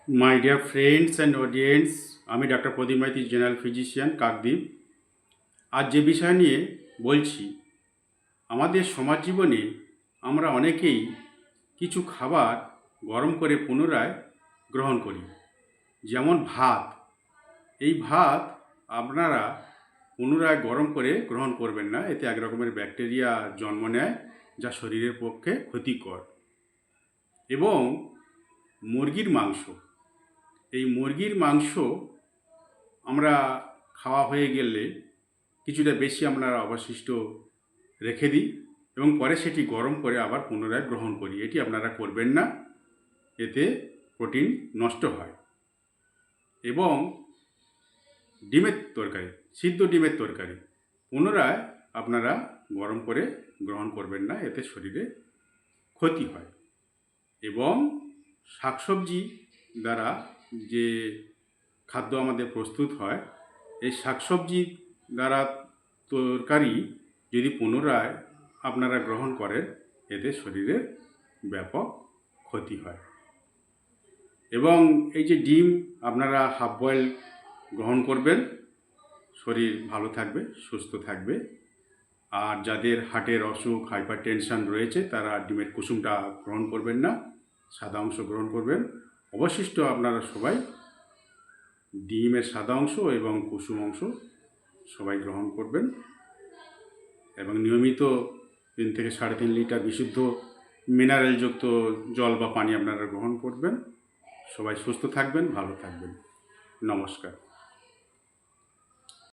My dear friends and audience, আমি doctor প্রদীপ Maiti, general physician, Kakdwip. আজ যে বিষয় নিয়ে বলছি, আমাদের সমাজ জীবনে আমরা অনেকেই কিছু খাবার গরম করে পুনরায় গ্রহণ করি, যেমন ভাত। এই ভাত আপনারা পুনরায় গরম করে গ্রহণ করবেন না, এতে এক রকমের ব্যাকটেরিয়া জন্ম নেয়, যা শরীরের পক্ষে ক্ষতিকর। এবং মুরগির মাংস, এই মুরগির মাংস আমরা খাওয়া হয়ে গেলে কিছুটা বেশি আমরা অবশিষ্ট রেখে দিই এবং পরে সেটি গরম করে আবার পুনরায় গ্রহণ করি। এটি আপনারা করবেন না, এতে প্রোটিন নষ্ট হয়। এবং ডিমের তরকারি, সিদ্ধ ডিমের তরকারি পুনরায় আপনারা গরম করে গ্রহণ করবেন না, এতে শরীরে ক্ষতি হয়। এবং শাকসবজি দ্বারা যে খাদ্য আমাদের প্রস্তুত হয়, এই শাকসবজি দ্বারা তরকারি যদি পুনরায় আপনারা গ্রহণ করেন, এতে শরীরের ব্যাপক ক্ষতি হয়। এবং এই যে ডিম আপনারা হাফ বয়েল গ্রহণ করবেন, শরীর ভালো থাকবে, সুস্থ থাকবে। আর যাদের হার্টের অসুখ, হাইপার টেনশন রয়েছে, তারা ডিমের কুসুমটা গ্রহণ করবেন না, সাদা অংশ গ্রহণ করবেন। অবশিষ্ট আপনারা সবাই ডিমের সাদা অংশ এবং কুসুম অংশ সবাই গ্রহণ করবেন এবং নিয়মিত 3 থেকে 3.5 লিটার বিশুদ্ধ মিনারেলযুক্ত জল বা পানি আপনারা গ্রহণ করবেন। সবাই সুস্থ থাকবেন, ভালো থাকবেন। নমস্কার।